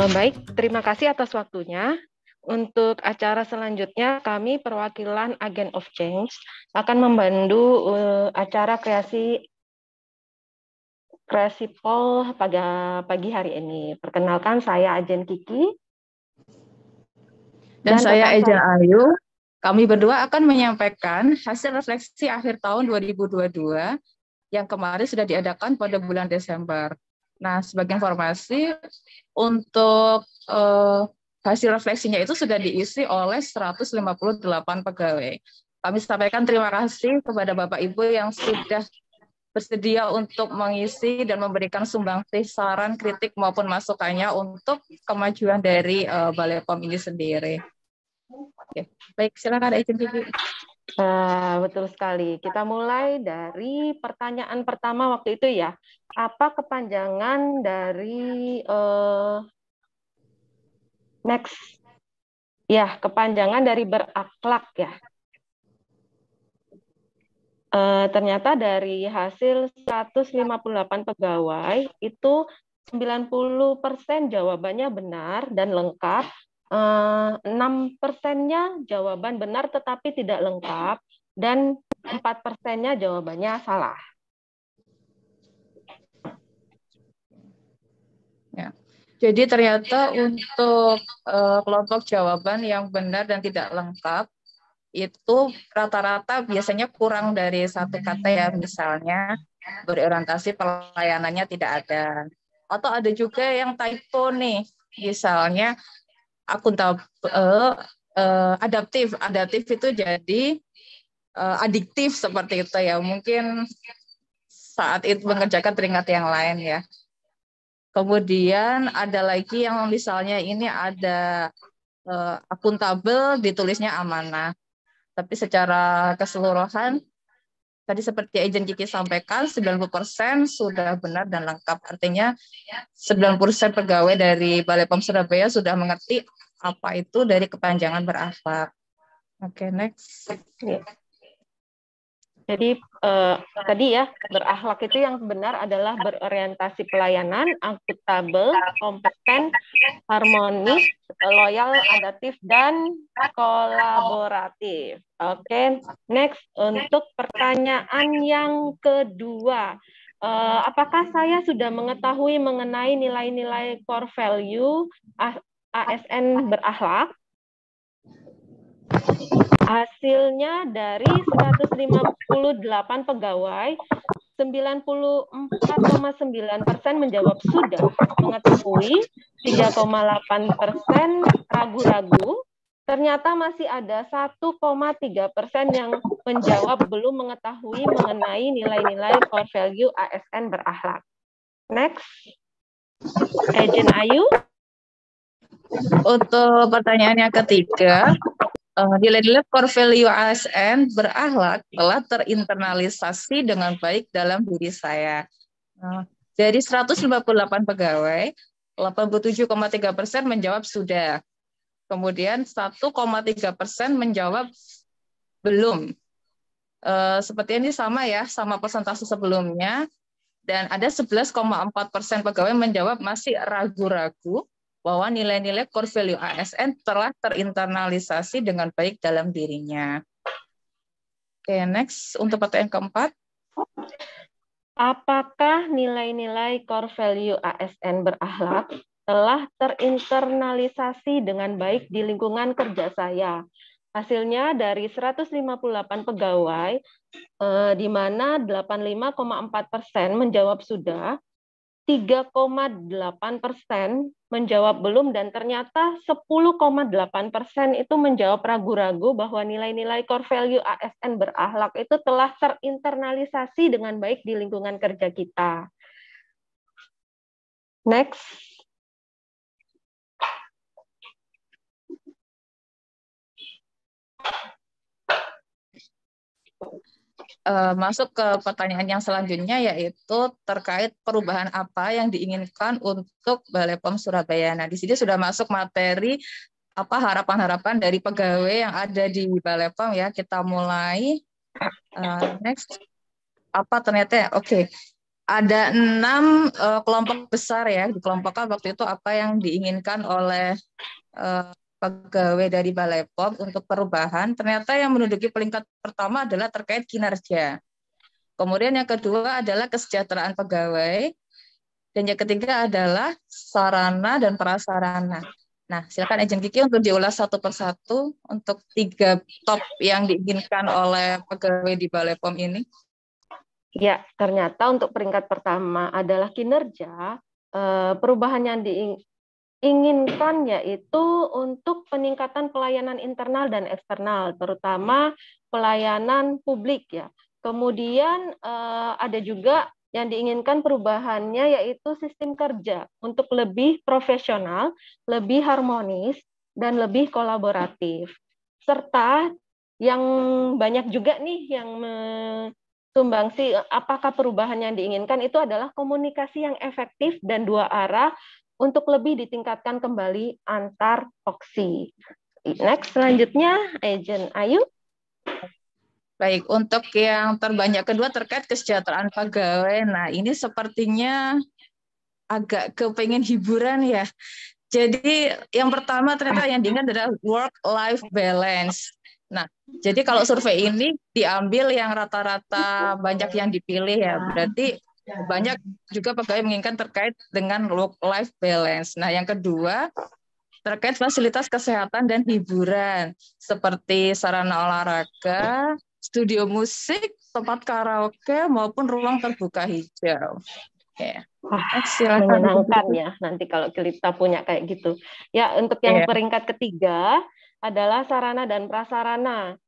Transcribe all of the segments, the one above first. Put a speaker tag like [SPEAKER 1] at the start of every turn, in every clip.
[SPEAKER 1] Baik, terima kasih atas waktunya. Untuk acara selanjutnya, kami perwakilan Agent of Change akan membantu acara kreasi poll pada pagi hari ini. Perkenalkan, saya Ajen Kiki.
[SPEAKER 2] Dan saya Eja Ayu. Kami berdua akan menyampaikan hasil refleksi akhir tahun 2022 yang kemarin sudah diadakan pada bulan Desember. Nah, sebagai informasi, untuk hasil refleksinya itu sudah diisi oleh 158 pegawai. Kami sampaikan terima kasih kepada Bapak Ibu yang sudah bersedia untuk mengisi dan memberikan sumbangsih saran, kritik maupun masukannya untuk kemajuan dari Balai POM ini sendiri. Oke, baik, silakan Ijen Kiki.
[SPEAKER 1] Betul sekali. Kita mulai dari pertanyaan pertama waktu itu ya. Apa kepanjangan dari next? Ya, kepanjangan dari berakhlak ya. Ternyata dari hasil 158 pegawai itu 90% jawabannya benar dan lengkap. 6%-nya jawaban benar tetapi tidak lengkap, dan 4%-nya jawabannya salah.
[SPEAKER 2] Ya. Jadi ternyata untuk kelompok jawaban yang benar dan tidak lengkap, itu rata-rata biasanya kurang dari satu kata ya, misalnya berorientasi pelayanannya tidak ada. Atau ada juga yang typo nih, misalnya adaptif itu jadi adiktif seperti itu ya, mungkin saat itu mengerjakan teringat yang lain ya. Kemudian ada lagi yang misalnya ini ada akuntabel ditulisnya amanah, tapi secara keseluruhan tadi seperti Ijen Kiki sampaikan 90% sudah benar dan lengkap, artinya 90% pegawai dari Balai POM Surabaya sudah mengerti apa itu dari kepanjangan berakhlak. Oke, next.
[SPEAKER 1] Jadi tadi ya, berakhlak itu yang benar adalah berorientasi pelayanan, akuntabel, kompeten, harmonis, loyal, adaptif, dan kolaboratif. Oke, next untuk pertanyaan yang kedua. Apakah saya sudah mengetahui mengenai nilai-nilai core value ASN berakhlak? Hasilnya dari 158 pegawai, 94,9% menjawab sudah mengetahui, 3,8% ragu-ragu. Ternyata masih ada 1,3% yang menjawab belum mengetahui mengenai nilai-nilai core value ASN berakhlak. Next, Ejen Ayu.
[SPEAKER 2] Untuk pertanyaan yang ketiga, nilai-nilai core value ASN berakhlak telah terinternalisasi dengan baik dalam diri saya. Dari 158 pegawai, 87,3% menjawab sudah. Kemudian 1,3% menjawab belum. Seperti ini sama ya, sama persentase sebelumnya. Dan ada 11,4% pegawai menjawab masih ragu-ragu bahwa nilai-nilai core value ASN telah terinternalisasi dengan baik dalam dirinya. Oke, next. Untuk pertanyaan keempat.
[SPEAKER 1] Apakah nilai-nilai core value ASN berakhlak telah terinternalisasi dengan baik di lingkungan kerja saya? Hasilnya dari 158 pegawai, di mana 85,4% menjawab sudah, 3,8% menjawab belum, dan ternyata 10,8% itu menjawab ragu-ragu bahwa nilai-nilai core value ASN berakhlak itu telah terinternalisasi dengan baik di lingkungan kerja kita. Next.
[SPEAKER 2] Masuk ke pertanyaan yang selanjutnya, yaitu terkait perubahan apa yang diinginkan untuk Balai POM Surabaya. Nah, di sini sudah masuk materi apa harapan-harapan dari pegawai yang ada di Balai POM ya. Kita mulai. Next. apa ternyata ya, oke. Ada 6 kelompok besar ya, dikelompokkan waktu itu apa yang diinginkan oleh pegawai dari Balai POM untuk perubahan. Ternyata yang menduduki peringkat pertama adalah terkait kinerja. Kemudian yang kedua adalah kesejahteraan pegawai. Dan yang ketiga adalah sarana dan prasarana. Nah, silakan Ejen Kiki untuk diulas satu persatu untuk 3 top yang diinginkan oleh pegawai di Balai POM ini.
[SPEAKER 1] Ya, ternyata untuk peringkat pertama adalah kinerja. Perubahan yang diinginkan yaitu untuk peningkatan pelayanan internal dan eksternal, terutama pelayanan publik ya. Kemudian ada juga yang diinginkan perubahannya yaitu sistem kerja untuk lebih profesional, lebih harmonis, dan lebih kolaboratif. Serta yang banyak juga nih yang sumbangsi apakah perubahan yang diinginkan itu adalah komunikasi yang efektif dan 2 arah untuk lebih ditingkatkan kembali antar voksi. Next, selanjutnya, Ejen Ayu.
[SPEAKER 2] Baik, untuk yang terbanyak kedua terkait kesejahteraan pegawai. Nah, ini sepertinya agak kepengen hiburan ya. Jadi yang pertama ternyata yang diingat adalah work-life balance. Nah, jadi kalau survei ini diambil yang rata-rata banyak yang dipilih ya, berarti banyak juga pegawai menginginkan terkait dengan work-life balance. Nah, yang kedua terkait fasilitas kesehatan dan hiburan seperti sarana olahraga, studio musik, tempat karaoke maupun ruang terbuka hijau. Ya.
[SPEAKER 1] Menyenangkan ya nanti kalau kita punya kayak gitu. Ya, untuk yang peringkat ketiga adalah sarana dan prasarana.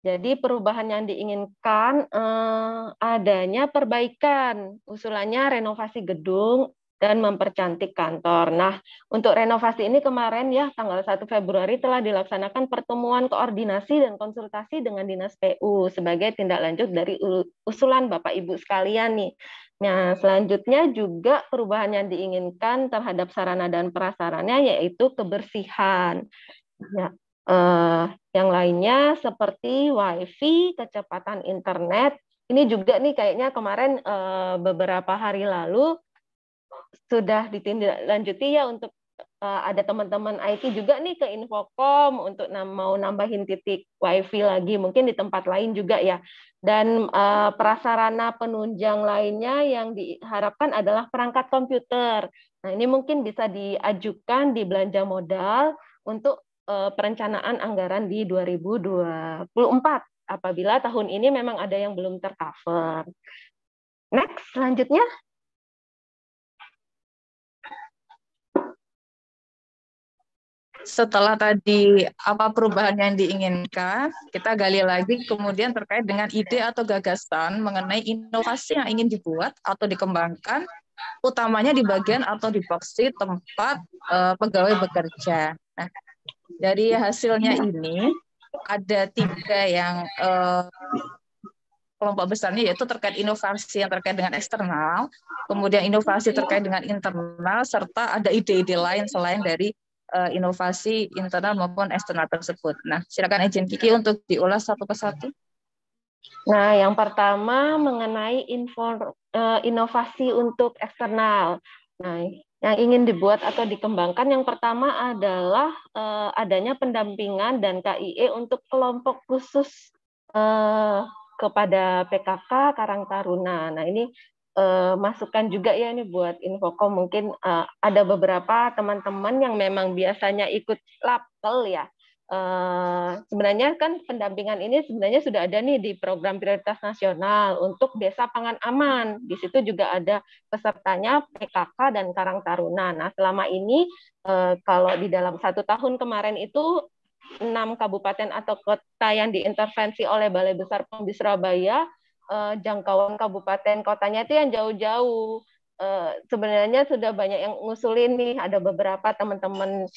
[SPEAKER 1] Jadi perubahan yang diinginkan adanya perbaikan, usulannya renovasi gedung dan mempercantik kantor. Nah, untuk renovasi ini kemarin ya tanggal 1 Februari telah dilaksanakan pertemuan koordinasi dan konsultasi dengan Dinas PU sebagai tindak lanjut dari usulan Bapak Ibu sekalian nih. Nah, selanjutnya juga perubahan yang diinginkan terhadap sarana dan prasarana yaitu kebersihan. Ya, yang lainnya seperti WiFi, kecepatan internet. Ini juga nih kayaknya kemarin beberapa hari lalu sudah ditindaklanjuti ya untuk ada teman-teman IT juga nih ke Infocom untuk mau nambahin titik WiFi lagi mungkin di tempat lain juga ya. Dan prasarana penunjang lainnya yang diharapkan adalah perangkat komputer. Nah, ini mungkin bisa diajukan di belanja modal untuk perencanaan anggaran di 2024 apabila tahun ini memang ada yang belum tercover. Next, selanjutnya.
[SPEAKER 2] Setelah tadi apa perubahan yang diinginkan, kita gali lagi kemudian terkait dengan ide atau gagasan mengenai inovasi yang ingin dibuat atau dikembangkan, utamanya di bagian atau di voksi tempat pegawai bekerja. Nah, dari hasilnya ini ada 3 yang kelompok besarnya yaitu terkait inovasi yang terkait dengan eksternal, kemudian inovasi terkait dengan internal, serta ada ide-ide lain selain dari inovasi internal maupun eksternal tersebut. Nah, silakan Ejen Kiki untuk diulas satu persatu.
[SPEAKER 1] Nah, yang pertama mengenai inovasi untuk eksternal. Nah, yang ingin dibuat atau dikembangkan yang pertama adalah adanya pendampingan dan KIE untuk kelompok khusus kepada PKK Karang Taruna. Nah, ini masukan juga ya ini buat Infocom, mungkin ada beberapa teman-teman yang memang biasanya ikut lapel ya. Sebenarnya kan pendampingan ini sebenarnya sudah ada nih di program prioritas nasional untuk desa pangan aman. Di situ juga ada pesertanya PKK dan Karang Taruna. Nah, selama ini kalau di dalam 1 tahun kemarin itu 6 kabupaten atau kota yang diintervensi oleh Balai Besar POM di Surabaya, jangkauan kabupaten kotanya itu yang jauh-jauh. Sebenarnya sudah banyak yang ngusulin nih, ada beberapa teman-teman,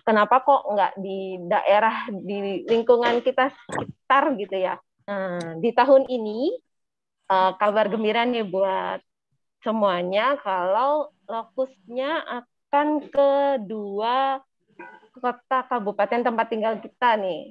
[SPEAKER 1] kenapa kok nggak di daerah, di lingkungan kita sekitar gitu ya. Nah, di tahun ini, kabar gembira nih buat semuanya, kalau lokusnya akan ke 2 kota kabupaten tempat tinggal kita nih,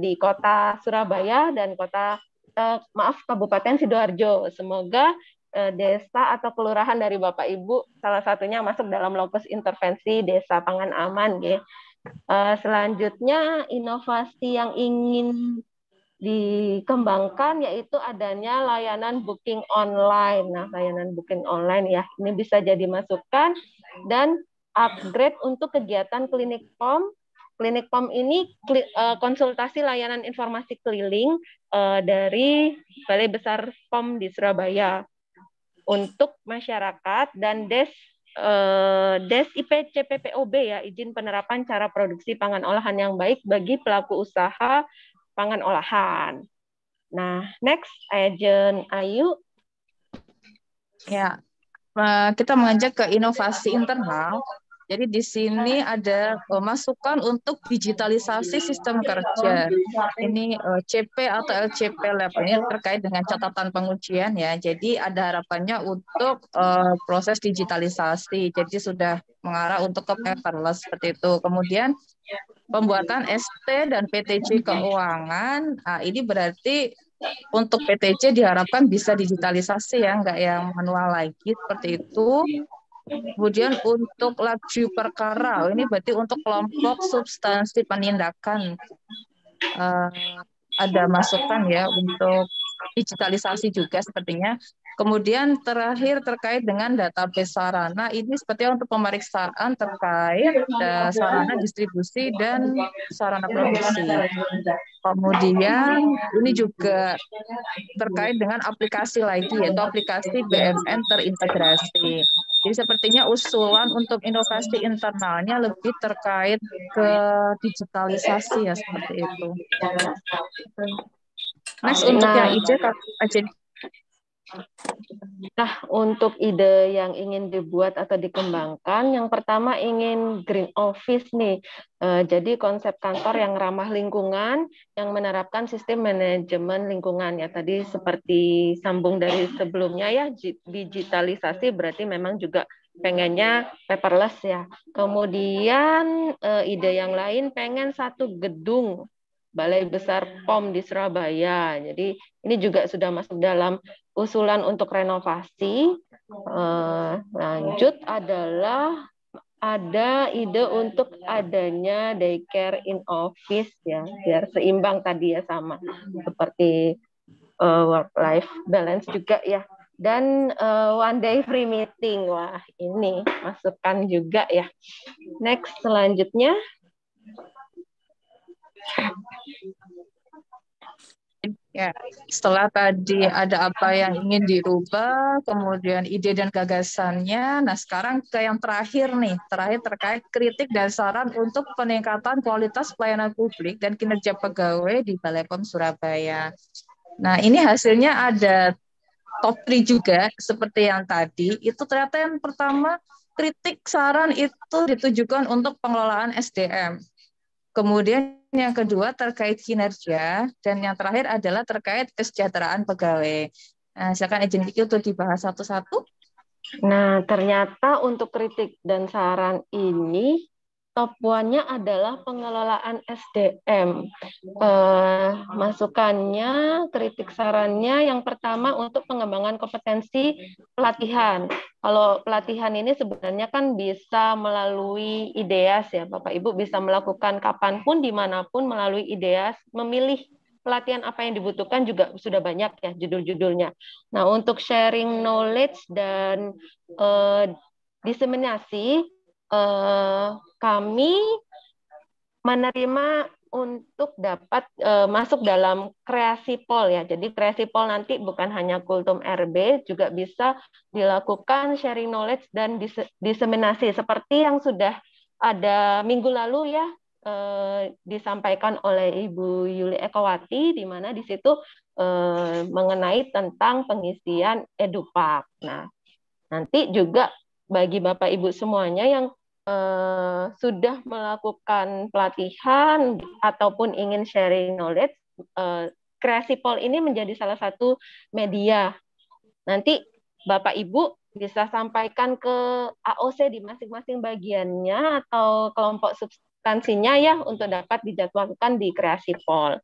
[SPEAKER 1] di kota Surabaya dan kota Kabupaten Sidoarjo. Semoga desa atau kelurahan dari Bapak Ibu salah satunya masuk dalam lokus intervensi desa pangan aman, ya. Selanjutnya inovasi yang ingin dikembangkan yaitu adanya layanan booking online. Nah, layanan booking online ya, ini bisa jadi masukan dan upgrade untuk kegiatan klinik POM. Klinik POM ini konsultasi layanan informasi keliling dari Balai Besar POM di Surabaya untuk masyarakat dan Des IPC PPOB ya, izin penerapan cara produksi pangan olahan yang baik bagi pelaku usaha pangan olahan. Nah, next, Agent Ayu.
[SPEAKER 2] Ya, kita mengajak ke inovasi internal. Jadi di sini ada masukan untuk digitalisasi sistem kerja. Ini CP atau LCP Lab ini terkait dengan catatan pengujian ya. Jadi ada harapannya untuk proses digitalisasi. Jadi sudah mengarah untuk ke paperless seperti itu. Kemudian pembuatan ST dan PTC keuangan. Nah, ini berarti untuk PTC diharapkan bisa digitalisasi ya, nggak yang manual lagi seperti itu. Kemudian untuk laju perkara, ini berarti untuk kelompok substansi penindakan ada masukan ya untuk digitalisasi juga sepertinya. Kemudian terakhir terkait dengan database sarana, ini sepertinya untuk pemeriksaan terkait sarana distribusi dan sarana produksi. Kemudian ini juga terkait dengan aplikasi lagi, yaitu aplikasi BMN terintegrasi. Jadi sepertinya usulan untuk inovasi internalnya lebih terkait ke digitalisasi ya, seperti itu. Next untuk yang ide,
[SPEAKER 1] Nah, untuk ide yang ingin dibuat atau dikembangkan, yang pertama ingin green office nih. Jadi konsep kantor yang ramah lingkungan, yang menerapkan sistem manajemen lingkungan ya. Tadi seperti sambung dari sebelumnya ya, digitalisasi berarti memang juga pengennya paperless ya. Kemudian ide yang lain pengen satu gedung Balai Besar POM di Surabaya. Jadi ini juga sudah masuk dalam usulan untuk renovasi. Lanjut adalah ada ide untuk adanya daycare in office ya, biar seimbang tadi ya sama seperti work life balance juga ya. Dan one day free meeting. Wah, ini masukkan juga ya. Next selanjutnya.
[SPEAKER 2] Ya, setelah tadi ada apa yang ingin dirubah, kemudian ide dan gagasannya. Nah, sekarang ke yang terakhir nih, terakhir terkait kritik dan saran untuk peningkatan kualitas pelayanan publik dan kinerja pegawai di Balai POM Surabaya. Nah, ini hasilnya ada top 3 juga, seperti yang tadi. Itu ternyata yang pertama, kritik saran itu ditujukan untuk pengelolaan SDM. Kemudian yang kedua terkait kinerja, dan yang terakhir adalah terkait kesejahteraan pegawai. Nah, silakan izin Kiki untuk dibahas satu-satu.
[SPEAKER 1] Nah, ternyata untuk kritik dan saran ini top one-nya adalah pengelolaan SDM. Masukannya, kritik sarannya yang pertama untuk pengembangan kompetensi pelatihan. Kalau pelatihan ini sebenarnya kan bisa melalui IDEAS ya, Bapak Ibu bisa melakukan kapanpun, dimanapun melalui IDEAS, memilih pelatihan apa yang dibutuhkan juga sudah banyak ya judul-judulnya. Nah, untuk sharing knowledge dan diseminasi, kami menerima untuk dapat masuk dalam kreasi pol ya. Jadi kreasi pol nanti bukan hanya kultum RB, juga bisa dilakukan sharing knowledge dan diseminasi seperti yang sudah ada minggu lalu ya, disampaikan oleh Ibu Yuli Ekowati, di mana di situ mengenai tentang pengisian edupak. Nah, nanti juga bagi Bapak Ibu semuanya yang sudah melakukan pelatihan ataupun ingin sharing knowledge, kreasi pol ini menjadi salah satu media. Nanti Bapak Ibu bisa sampaikan ke AOC di masing-masing bagiannya atau kelompok substansinya ya untuk dapat dijadwalkan di kreasi pol.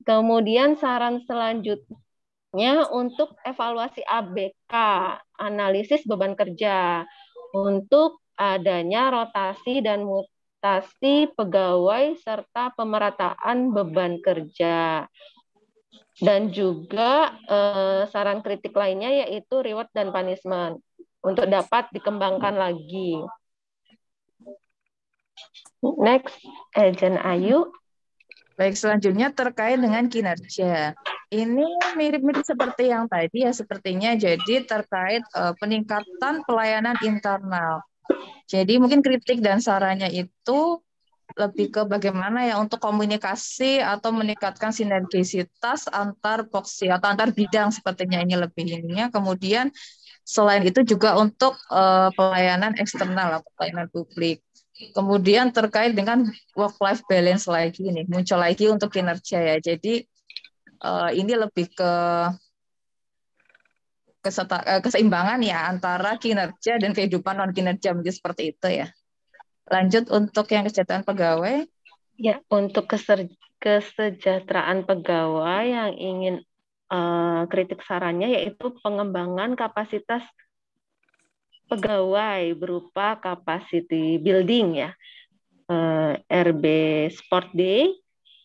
[SPEAKER 1] Kemudian saran selanjutnya untuk evaluasi ABK, analisis beban kerja, untuk adanya rotasi dan mutasi pegawai serta pemerataan beban kerja. Dan juga saran kritik lainnya yaitu reward dan punishment untuk dapat dikembangkan lagi. Next, Jen Ayu.
[SPEAKER 2] Baik, selanjutnya terkait dengan kinerja. Ini mirip-mirip seperti yang tadi ya, sepertinya jadi terkait peningkatan pelayanan internal. Jadi mungkin kritik dan sarannya itu lebih ke bagaimana ya untuk komunikasi atau meningkatkan sinergisitas antar poksi atau antar bidang sepertinya ini lebih ininya. Kemudian selain itu juga untuk pelayanan eksternal atau pelayanan publik. Kemudian terkait dengan work-life balance lagi nih, muncul lagi untuk kinerja ya. Jadi ini lebih ke keseimbangan ya antara kinerja dan kehidupan non kinerja mungkin seperti itu ya. Lanjut untuk yang kesejahteraan pegawai.
[SPEAKER 1] Ya, untuk kesejahteraan pegawai yang ingin kritik sarannya yaitu pengembangan kapasitas pegawai berupa capacity building ya, RB Sport Day,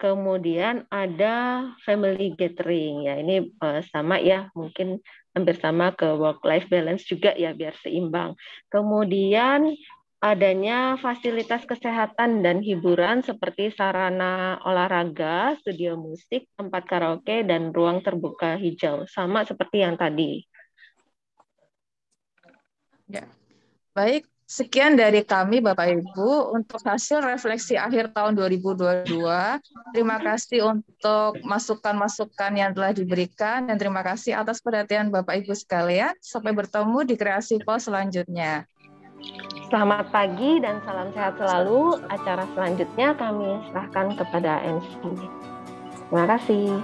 [SPEAKER 1] kemudian ada family gathering ya, ini sama ya, mungkin hampir sama ke work life balance juga ya biar seimbang. Kemudian adanya fasilitas kesehatan dan hiburan seperti sarana olahraga, studio musik, tempat karaoke, dan ruang terbuka hijau. Sama seperti yang tadi.
[SPEAKER 2] Ya. Baik, sekian dari kami Bapak Ibu untuk hasil refleksi akhir tahun 2022. Terima kasih untuk masukan-masukan yang telah diberikan dan terima kasih atas perhatian Bapak Ibu sekalian. Sampai bertemu di Kreasi Pos selanjutnya.
[SPEAKER 1] Selamat pagi dan salam sehat selalu. Acara selanjutnya kami serahkan kepada MC. Terima kasih.